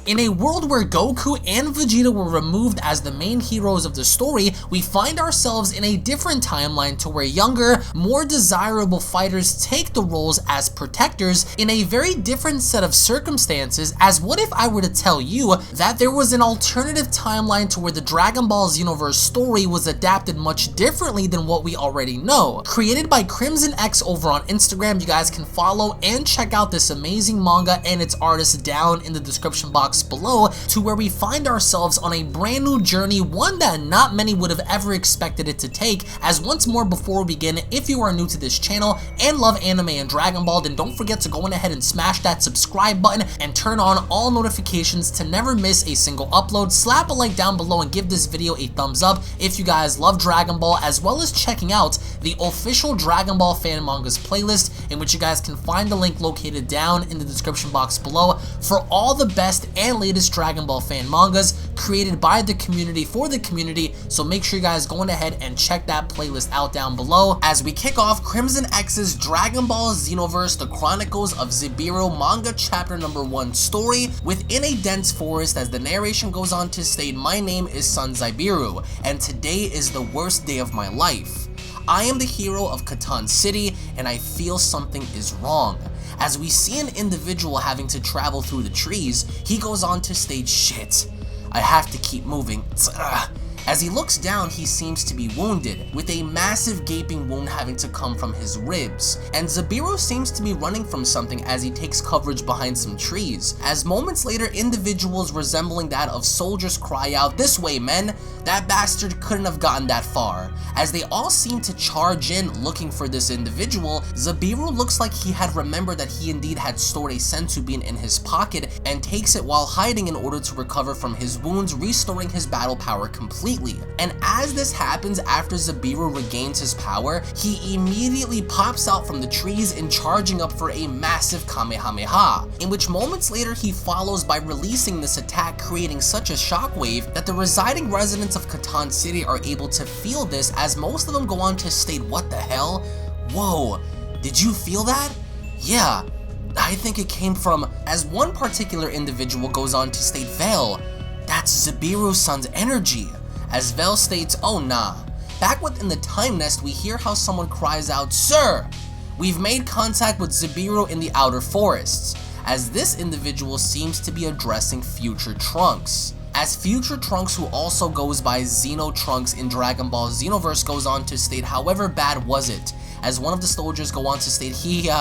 In a world where Goku and Vegeta were removed as the main heroes of the story, we find ourselves in a different timeline to where younger, more desirable fighters take the roles as protectors in a very different set of circumstances. As what if I were to tell you that there was an alternative timeline to where the Dragon Ball Xenoverse story was adapted much differently than what we already know. Created by Crimson X over on Instagram, you guys can follow and check out this amazing manga and its artist down in the description box below, to where we find ourselves on a brand new journey, one that not many would have ever expected it to take. As once more, before we begin, if you are new to this channel and love anime and Dragon Ball, then don't forget to go on ahead and smash that subscribe button and turn on all notifications to never miss a single upload. Slap a like down below and give this video a thumbs up if you guys love Dragon Ball, as well as checking out the official Dragon Ball fan mangas playlist, in which you guys can find the link located down in the description box below for all the best and latest Dragon Ball fan mangas created by the community for the community. So make sure you guys go on ahead and check that playlist out down below as we kick off Crimson X's Dragon Ball Xenoverse, The Chronicles of Zabieru manga chapter number 1 story within a dense forest, as the narration goes on to state, "My name is Son Zabieru, and today is the worst day of my life. I am the hero of Catan City, and I feel something is wrong." As we see an individual having to travel through the trees, he goes on to state, "Shit, I have to keep moving." As he looks down, he seems to be wounded, with a massive gaping wound having to come from his ribs. And Zabieru seems to be running from something as he takes coverage behind some trees. As moments later, individuals resembling that of soldiers cry out, "This way, men! That bastard couldn't have gotten that far." As they all seem to charge in looking for this individual, Zabieru looks like he had remembered that he indeed had stored a senzu bean in his pocket and takes it while hiding in order to recover from his wounds, restoring his battle power completely. And as this happens, after Zabieru regains his power, he immediately pops out from the trees and charging up for a massive Kamehameha, in which moments later he follows by releasing this attack, creating such a shockwave that the residing residents of Catan City are able to feel this, as most of them go on to state, "What the hell? Whoa, did you feel that?" "Yeah, I think it came from," as one particular individual goes on to state, "Vale, that's Zabieru-san's energy." As Vale states, "Oh nah." Back within the time nest, we hear how someone cries out, "Sir, we've made contact with Zabieru in the outer forests," as this individual seems to be addressing Future Trunks. As Future Trunks, who also goes by Xeno Trunks in Dragon Ball Xenoverse, goes on to state, "However bad was it?" As one of the soldiers go on to state, he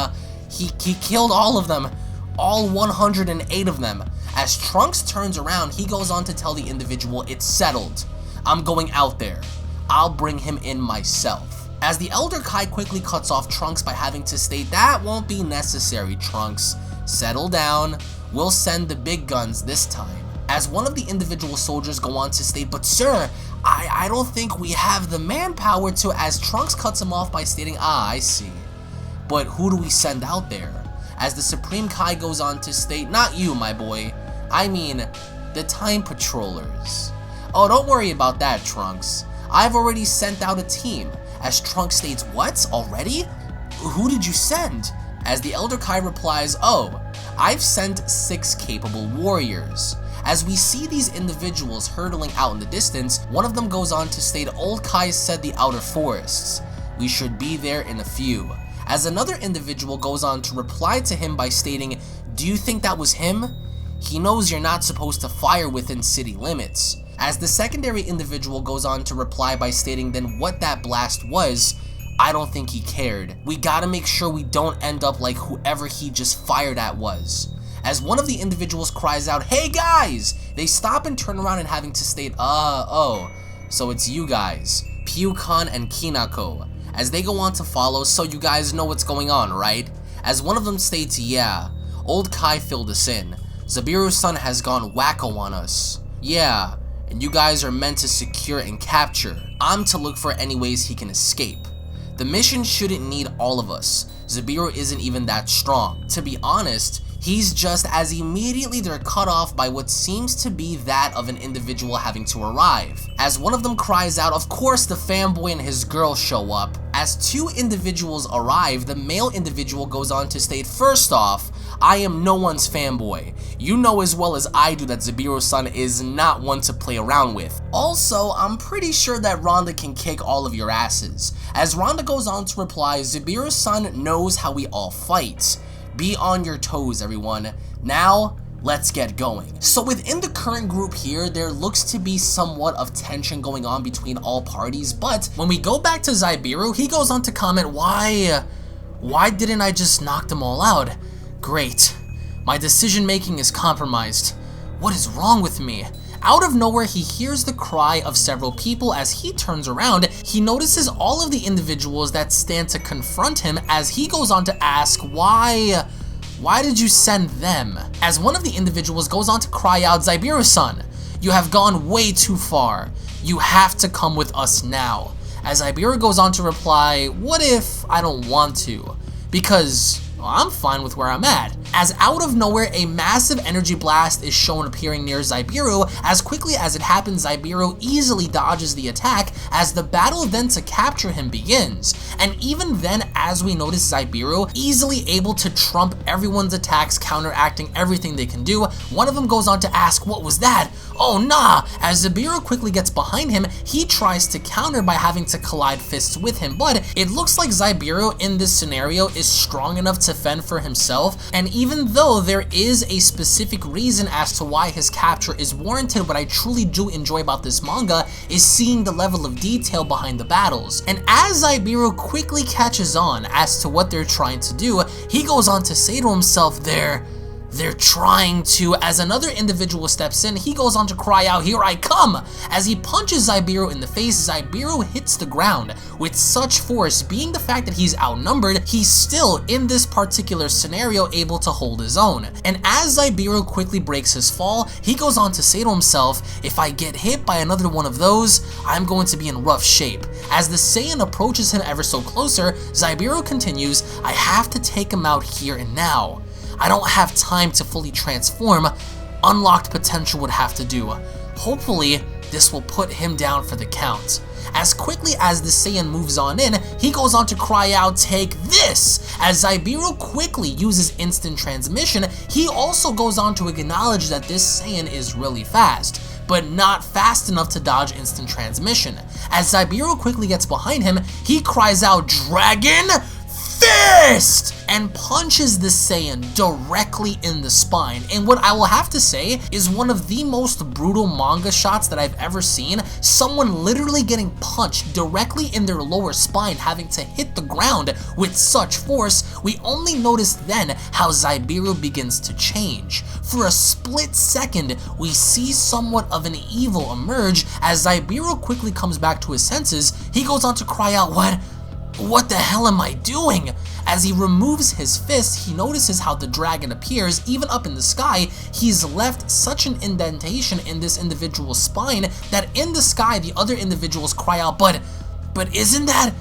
killed all of them, all 108 of them. As Trunks turns around, he goes on to tell the individual, "It's settled. I'm going out there. I'll bring him in myself." As the Elder Kai quickly cuts off Trunks by having to state, "That won't be necessary, Trunks. Settle down. We'll send the big guns this time." As one of the individual soldiers go on to state, "But sir, I don't think we have the manpower to," as Trunks cuts him off by stating, "I see. But who do we send out there?" As the Supreme Kai goes on to state, "Not you, my boy. I mean, the Time Patrollers." "Oh, don't worry about that, Trunks. I've already sent out a team." As Trunks states, "What? Already? Who did you send?" As the Elder Kai replies, "Oh, I've sent 6 capable warriors." As we see these individuals hurtling out in the distance, one of them goes on to state, "Old Kai said the outer forests. We should be there in a few." As another individual goes on to reply to him by stating, "Do you think that was him? He knows you're not supposed to fire within city limits." As the secondary individual goes on to reply by stating, "Then what that blast was, I don't think he cared. We gotta make sure we don't end up like whoever he just fired at was." As one of the individuals cries out, "Hey guys!" they stop and turn around and having to state, "Oh, so it's you guys, Pyukan and Kinako." As they go on to follow, "So you guys know what's going on, right?" As one of them states, "Yeah, Old Kai filled us in. Zabieru-san has gone wacko on us. Yeah, and you guys are meant to secure and capture. I'm to look for any ways he can escape. The mission shouldn't need all of us. Zabieru isn't even that strong. To be honest, he's just," as immediately they're cut off by what seems to be that of an individual having to arrive. As one of them cries out, of course the fanboy and his girl show up. As 2 individuals arrive, the male individual goes on to state, "First off, I am no one's fanboy. You know as well as I do that Zabieru-san is not one to play around with. Also, I'm pretty sure that Rhonda can kick all of your asses. As Rhonda goes on to reply, Zabieru-san knows how we all fight. Be on your toes, everyone. Now, let's get going. So within the current group here, there looks to be somewhat of tension going on between all parties, but when we go back to Zabieru, he goes on to comment, why didn't I just knock them all out? Great. My decision making is compromised. What is wrong with me? Out of nowhere, he hears the cry of several people. As he turns around, he notices all of the individuals that stand to confront him as he goes on to ask, why did you send them? As one of the individuals goes on to cry out, Zabieru-san, you have gone way too far. You have to come with us now. As Zabieru goes on to reply, what if I don't want to? Because I'm fine with where I'm at. As out of nowhere, a massive energy blast is shown appearing near Zabieru. As quickly as it happens, Zabieru easily dodges the attack as the battle then to capture him begins. And even then, as we notice Zabieru easily able to trump everyone's attacks, counteracting everything they can do, one of them goes on to ask, what was that? Oh nah! As Zabieru quickly gets behind him, he tries to counter by having to collide fists with him, but it looks like Zabieru in this scenario is strong enough to fend for himself, and even though there is a specific reason as to why his capture is warranted, what I truly do enjoy about this manga is seeing the level of detail behind the battles. And as Zabieru quickly catches on as to what they're trying to do, he goes on to say to himself, they're trying to, as another individual steps in, he goes on to cry out, here I come! As he punches Zabieru in the face, Zabieru hits the ground with such force, being the fact that he's outnumbered, he's still, in this particular scenario, able to hold his own. And as Zabieru quickly breaks his fall, he goes on to say to himself, if I get hit by another one of those, I'm going to be in rough shape. As the Saiyan approaches him ever so closer, Zabieru continues, I have to take him out here and now. I don't have time to fully transform. Unlocked potential would have to do. Hopefully, this will put him down for the count. As quickly as the Saiyan moves on in, he goes on to cry out, take this! As Zabieru quickly uses instant transmission, he also goes on to acknowledge that this Saiyan is really fast, but not fast enough to dodge instant transmission. As Zabieru quickly gets behind him, he cries out, Dragon Fist! And punches the Saiyan directly in the spine. And what I will have to say is one of the most brutal manga shots that I've ever seen. Someone literally getting punched directly in their lower spine, having to hit the ground with such force. We only notice then how Zabieru begins to change. For a split second, we see somewhat of an evil emerge. As Zabieru quickly comes back to his senses, he goes on to cry out, what the hell am I doing? As he removes his fist, he notices how the dragon appears. Even up in the sky, he's left such an indentation in this individual's spine that in the sky, the other individuals cry out, but isn't that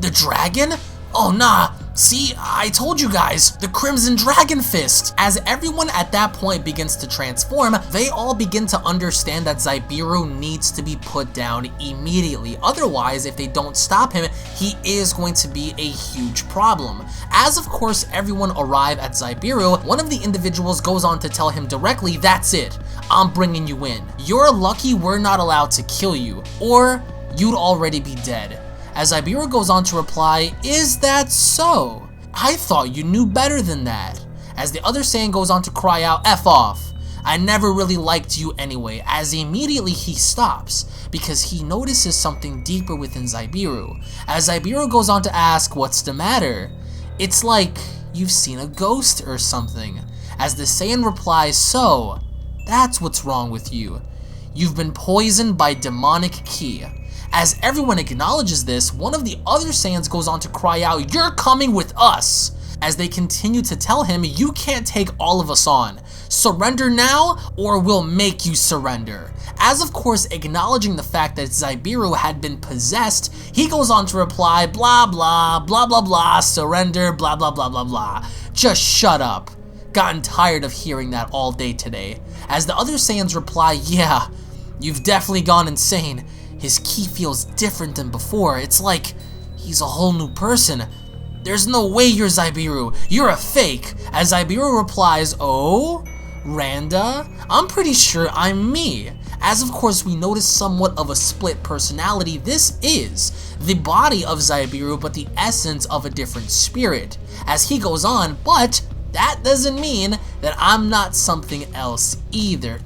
the dragon? Oh nah, see, I told you guys, the Crimson Dragon Fist. As everyone at that point begins to transform, they all begin to understand that Zabieru needs to be put down immediately. Otherwise, if they don't stop him, he is going to be a huge problem. As of course everyone arrive at Zabieru, one of the individuals goes on to tell him directly, that's it, I'm bringing you in. You're lucky we're not allowed to kill you, or you'd already be dead. As Zabieru goes on to reply, is that so? I thought you knew better than that. As the other Saiyan goes on to cry out, F off. I never really liked you anyway. As immediately he stops, because he notices something deeper within Zabieru. As Zabieru goes on to ask, what's the matter? It's like you've seen a ghost or something. As the Saiyan replies, so, that's what's wrong with you. You've been poisoned by demonic ki. As everyone acknowledges this, one of the other Saiyans goes on to cry out, you're coming with us! As they continue to tell him, you can't take all of us on. Surrender now, or we'll make you surrender. As of course acknowledging the fact that Zabieru had been possessed, he goes on to reply, blah blah, blah blah blah, surrender, blah blah blah blah blah. Just shut up. Gotten tired of hearing that all day today. As the other Saiyans reply, yeah, you've definitely gone insane. His ki feels different than before. It's like he's a whole new person. There's no way you're Zabieru. You're a fake. As Zabieru replies, oh? Randa? I'm pretty sure I'm me. As of course we notice somewhat of a split personality, this is the body of Zabieru but the essence of a different spirit. As he goes on, but that doesn't mean that I'm not something else either.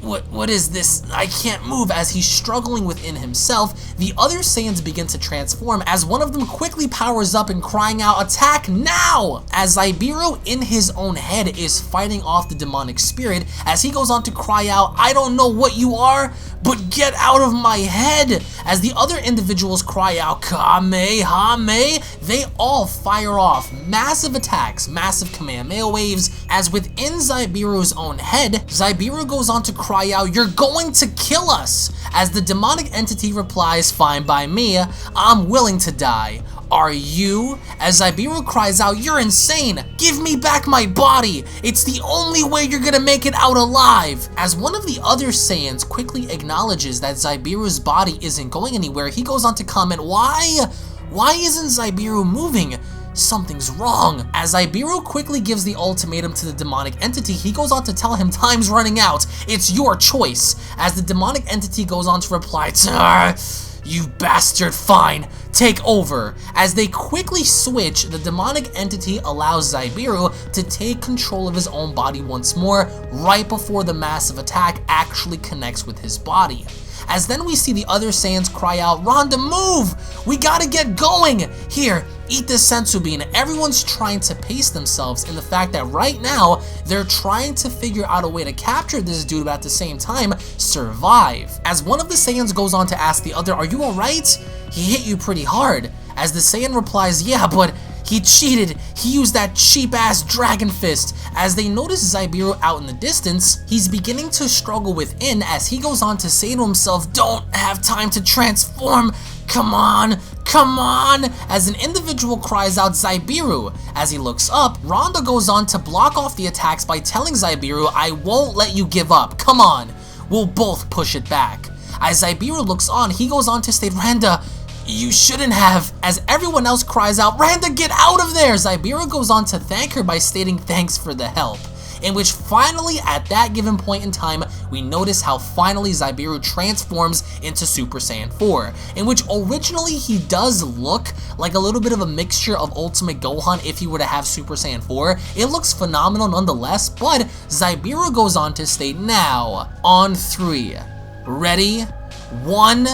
What is this? I can't move. As he's struggling within himself, the other Saiyans begin to transform as one of them quickly powers up and crying out, attack now! As Zabieru in his own head is fighting off the demonic spirit as he goes on to cry out, I don't know what you are, but get out of my head! As the other individuals cry out, Kamehame, they all fire off massive attacks, massive Kamehameha waves, as within Zabieru's own head, Zabieru goes on to cry out, you're going to kill us! As the demonic entity replies, fine by me, I'm willing to die. Are you? As Zabieru cries out, you're insane! Give me back my body! It's the only way you're gonna make it out alive! As one of the other Saiyans quickly acknowledges that Zabieru's body isn't going anywhere, he goes on to comment, why? Why isn't Zabieru moving? Something's wrong. As Zabieru quickly gives the ultimatum to the demonic entity, he goes on to tell him time's running out. It's your choice. As the demonic entity goes on to reply, you bastard, fine, take over. As they quickly switch, the demonic entity allows Zabieru to take control of his own body once more, right before the massive attack actually connects with his body. As then we see the other Saiyans cry out, Randa, move! We gotta get going! Here, eat this senzu bean. Everyone's trying to pace themselves in the fact that right now, they're trying to figure out a way to capture this dude but at the same time, survive. As one of the Saiyans goes on to ask the other, are you alright? He hit you pretty hard. As the Saiyan replies, yeah, but he cheated. He used that cheap-ass dragon fist. As they notice Zabieru out in the distance, he's beginning to struggle within as he goes on to say to himself, don't have time to transform. Come on, come on. As an individual cries out, Zabieru. As he looks up, Randa goes on to block off the attacks by telling Zabieru, I won't let you give up. Come on, we'll both push it back. As Zabieru looks on, he goes on to state, Randa, you shouldn't have. As everyone else cries out, Randa, get out of there! Zabieru goes on to thank her by stating thanks for the help. In which finally, at that given point in time, we notice how finally Zabieru transforms into Super Saiyan 4. In which originally he does look like a little bit of a mixture of Ultimate Gohan if he were to have Super Saiyan 4. It looks phenomenal nonetheless, but Zabieru goes on to state, now, on 3. Ready? 1,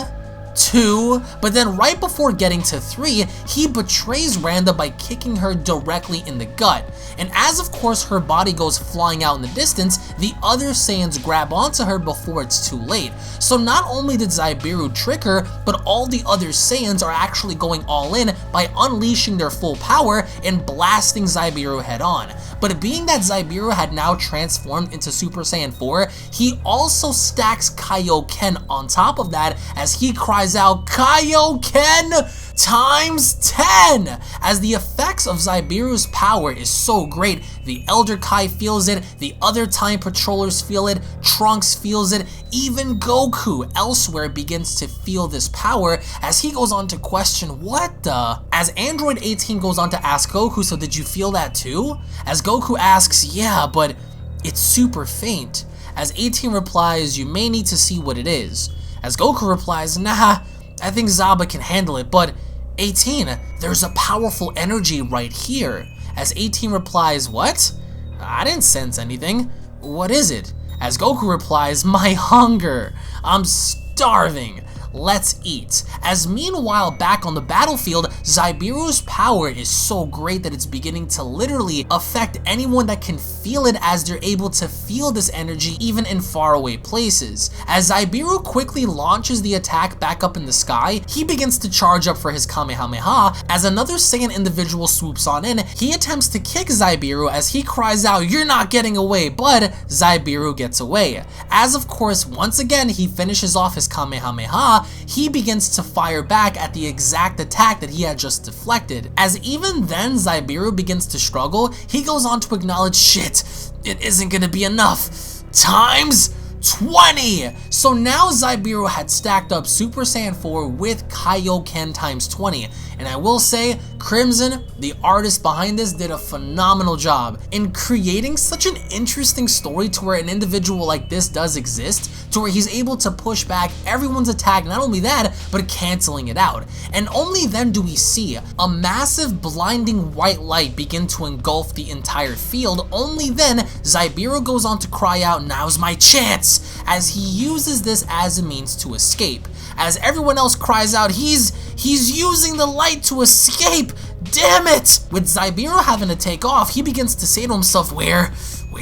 2, but then right before getting to 3, he betrays Randa by kicking her directly in the gut. And as of course her body goes flying out in the distance, the other Saiyans grab onto her before it's too late. So not only did Zabieru trick her, but all the other Saiyans are actually going all in by unleashing their full power and blasting Zabieru head on. But being that Zabieru had now transformed into Super Saiyan 4, he also stacks Kaioken on top of that as he cries out, Kaioken times 10! As the effects of Zabieru's power is so great, the Elder Kai feels it, the other Time Patrollers feel it, Trunks feels it, even Goku elsewhere begins to feel this power as he goes on to question, what the? As Android 18 goes on to ask Goku, so did you feel that too? As Goku asks, yeah, but it's super faint. As 18 replies, you may need to see what it is. As Goku replies, nah, I think Zaba can handle it, but 18, there's a powerful energy right here. As 18 replies, what? I didn't sense anything. What is it? As Goku replies, my hunger. I'm starving. Let's eat. As meanwhile, back on the battlefield, Zabieru's power is so great that it's beginning to literally affect anyone that can feel it as they're able to feel this energy even in faraway places. As Zabieru quickly launches the attack back up in the sky, he begins to charge up for his Kamehameha. As another Saiyan individual swoops on in, he attempts to kick Zabieru as he cries out, you're not getting away, but Zabieru gets away. As of course, once again, he finishes off his Kamehameha, he begins to fire back at the exact attack that he had just deflected. As even then Zabieru begins to struggle, he goes on to acknowledge, shit, it isn't gonna be enough. Times 20! So now Zabieru had stacked up Super Saiyan 4 with Kaioken times 20. And I will say, Crimson, the artist behind this, did a phenomenal job in creating such an interesting story to where an individual like this does exist, to where he's able to push back everyone's attack, not only that, but canceling it out. And only then do we see a massive blinding white light begin to engulf the entire field. Only then, Zabieru goes on to cry out, "Now's my chance!" as he uses this as a means to escape. As everyone else cries out, he's using the light to escape! Damn it! With Zabieru having to take off, he begins to say to himself, where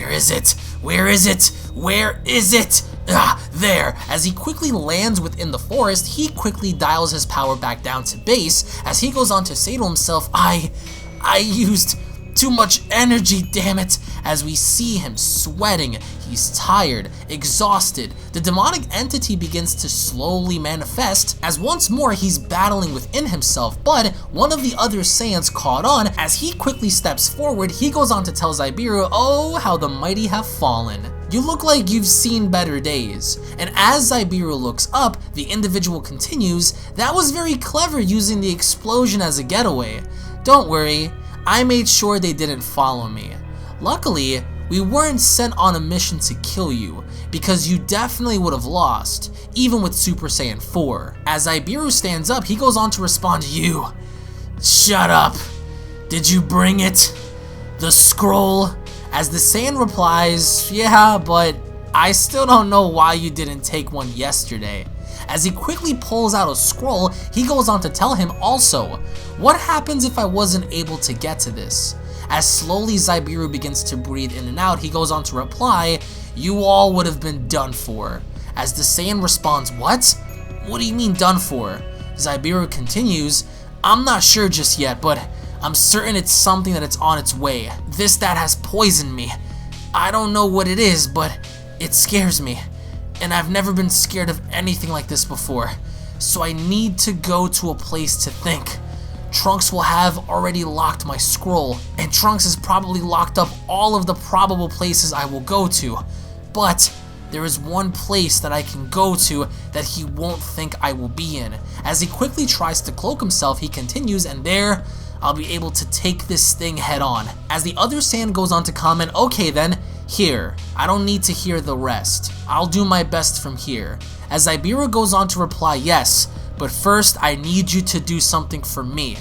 is it? Where is it? Where is it? Ah, there. As he quickly lands within the forest, he quickly dials his power back down to base, as he goes on to say to himself, I used too much energy, damn it. As we see him sweating, he's tired, exhausted. The demonic entity begins to slowly manifest as once more he's battling within himself, but one of the other Saiyans caught on. As he quickly steps forward, he goes on to tell Zabieru, "Oh, how the mighty have fallen. You look like you've seen better days." And as Zabieru looks up, the individual continues, "That was very clever using the explosion as a getaway. Don't worry, I made sure they didn't follow me. Luckily, we weren't sent on a mission to kill you, because you definitely would have lost, even with Super Saiyan 4. As Zabieru stands up, he goes on to respond, "You, shut up. Did you bring it? The scroll?" As the Saiyan replies, "Yeah, but I still don't know why you didn't take one yesterday." As he quickly pulls out a scroll, he goes on to tell him also, "What happens if I wasn't able to get to this?" As slowly Zabieru begins to breathe in and out, he goes on to reply, "You all would have been done for." As the Saiyan responds, "What? What do you mean done for?" Zabieru continues, "I'm not sure just yet, but I'm certain it's something that it's on its way. This that has poisoned me. I don't know what it is, but it scares me. And I've never been scared of anything like this before. So I need to go to a place to think. Trunks will have already locked my scroll, and Trunks has probably locked up all of the probable places I will go to. But there is one place that I can go to that he won't think I will be in." As he quickly tries to cloak himself, he continues, "And there, I'll be able to take this thing head on." As the other Saiyan goes on to comment, "Okay then, here, I don't need to hear the rest. I'll do my best from here." As Zabieru goes on to reply, "Yes, but first I need you to do something for me.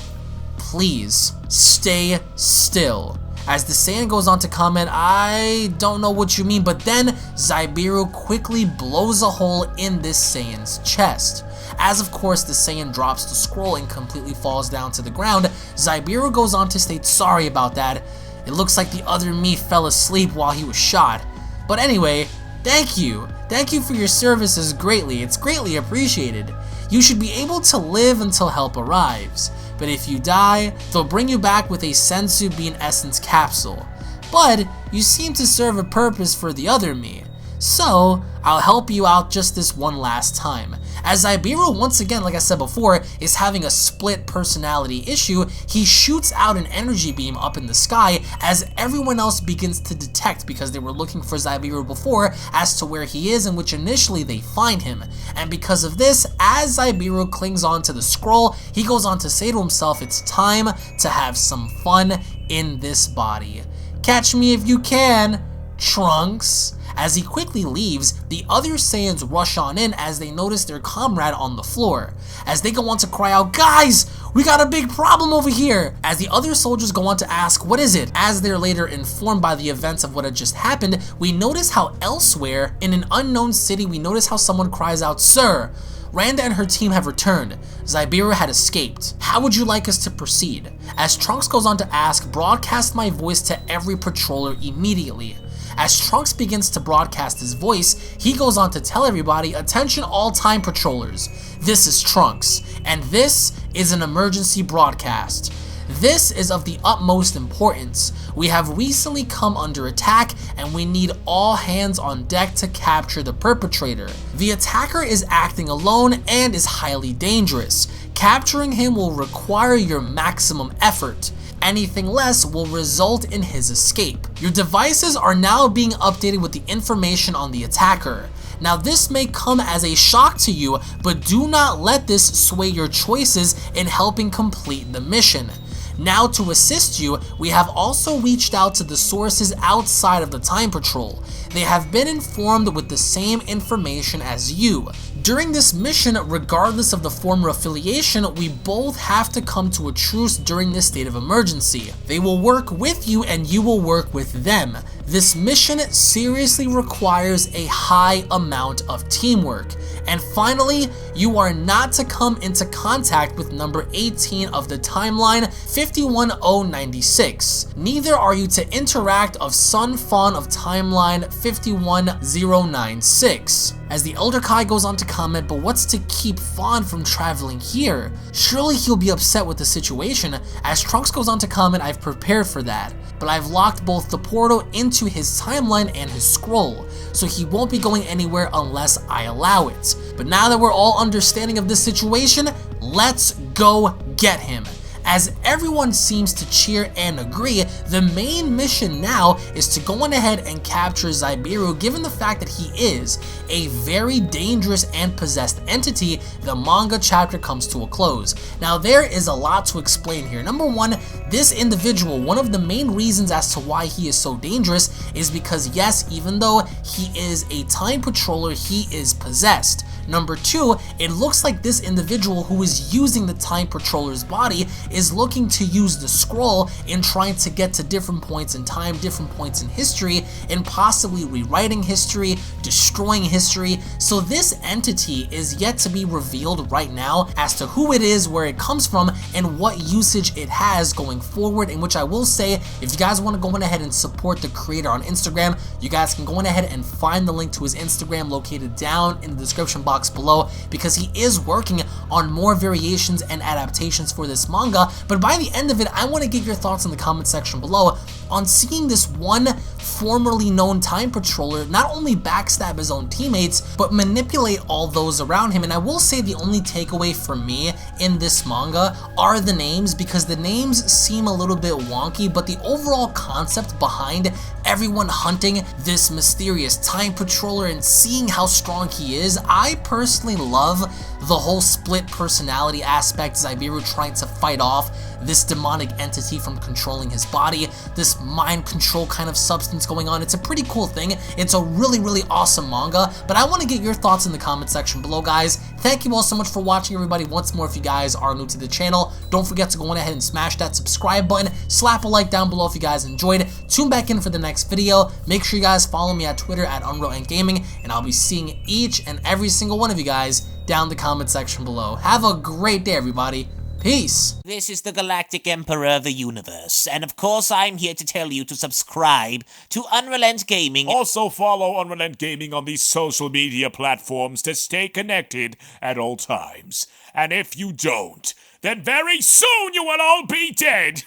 Please, stay still." As the Saiyan goes on to comment, "I don't know what you mean," but then Zabieru quickly blows a hole in this Saiyan's chest. As of course the Saiyan drops the scroll and completely falls down to the ground, Zabieru goes on to state, "Sorry about that. It looks like the other me fell asleep while he was shot. But anyway, thank you. Thank you for your services greatly. It's greatly appreciated. You should be able to live until help arrives. But if you die, they'll bring you back with a Senzu Bean Essence capsule. But you seem to serve a purpose for the other me. So, I'll help you out just this one last time." As Zabieru, once again, like I said before, is having a split personality issue, he shoots out an energy beam up in the sky as everyone else begins to detect, because they were looking for Zabieru before, as to where he is, in which initially they find him. And because of this, as Zabieru clings on to the scroll, he goes on to say to himself, "It's time to have some fun in this body. Catch me if you can, Trunks." As he quickly leaves, the other Saiyans rush on in as they notice their comrade on the floor. As they go on to cry out, "Guys, we got a big problem over here!" As the other soldiers go on to ask, "What is it?" As they're later informed by the events of what had just happened, we notice how elsewhere, in an unknown city, we notice how someone cries out, "Sir, Randa and her team have returned. Zabieru had escaped. How would you like us to proceed?" As Trunks goes on to ask, "Broadcast my voice to every patroller immediately." As Trunks begins to broadcast his voice, he goes on to tell everybody, "Attention all time patrollers, this is Trunks, and this is an emergency broadcast. This is of the utmost importance. We have recently come under attack, and we need all hands on deck to capture the perpetrator. The attacker is acting alone and is highly dangerous. Capturing him will require your maximum effort. Anything less will result in his escape. Your devices are now being updated with the information on the attacker. Now this may come as a shock to you, but do not let this sway your choices in helping complete the mission. Now to assist you, we have also reached out to the sources outside of the Time Patrol. They have been informed with the same information as you. During this mission, regardless of the former affiliation, we both have to come to a truce during this state of emergency. They will work with you and you will work with them. This mission seriously requires a high amount of teamwork. And finally, you are not to come into contact with number 18 of the timeline, 51096. Neither are you to interact of Sun Fawn of timeline 51096. As the Elder Kai goes on to comment, but what's to keep Fawn from traveling here? Surely he'll be upset with the situation. As Trunks goes on to comment, I've prepared for that, but I've locked both the portal into his timeline and his scroll, so he won't be going anywhere unless I allow it. But now that we're all understanding of this situation, let's go get him. As everyone seems to cheer and agree, the main mission now is to go on ahead and capture Zabieru. Given the fact that he is a very dangerous and possessed entity, the manga chapter comes to a close. Now there is a lot to explain here. Number one, this individual, one of the main reasons as to why he is so dangerous is because yes, even though he is a time patroller, he is possessed. Number two, it looks like this individual who is using the time patroller's body is looking to use the scroll in trying to get to different points in time, different points in history, and possibly rewriting history, destroying history. So this entity is yet to be revealed right now as to who it is, where it comes from, and what usage it has going forward, in which I will say, if you guys want to go on ahead and support the creator on Instagram, you guys can go on ahead and find the link to his Instagram located down in the description box below, because he is working on more variations and adaptations for this manga. But by the end of it, I want to get your thoughts in the comment section below on seeing this one formerly known time patroller not only backstab his own teammates, but manipulate all those around him. And I will say the only takeaway for me in this manga are the names, because the names seem a little bit wonky, but the overall concept behind everyone hunting this mysterious time patroller and seeing how strong he is, I personally love the whole split personality aspect, Zabieru trying to fight off this demonic entity from controlling his body, this mind control kind of substance going on. It's a pretty cool thing. It's a really awesome manga, but I want to get your thoughts in the comment section below, guys. Thank you all so much for watching, everybody. Once more, if you guys are new to the channel, don't forget to go on ahead and smash that subscribe button, slap a like down below if you guys enjoyed. Tune back in for the next video. Make sure you guys follow me at Twitter at UnrealEntGaming, and I'll be seeing each and every single one of you guys down the comment section below. Have a great day, everybody. Peace. This is the Galactic Emperor of the Universe, and of course I'm here to tell you to subscribe to UnrealEntGaming. Also follow UnrealEntGaming on these social media platforms to stay connected at all times. And if you don't, then very soon you will all be dead.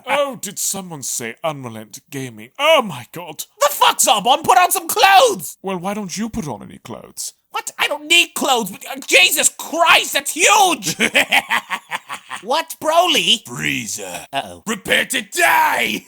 Oh, did someone say UnrealEntGaming? Oh my god. The fuck's up, on? Put on some clothes! Well, why don't you put on any clothes? What? I don't need clothes. Jesus Christ, that's huge! What, Broly? Frieza. Uh-oh. Prepare to die!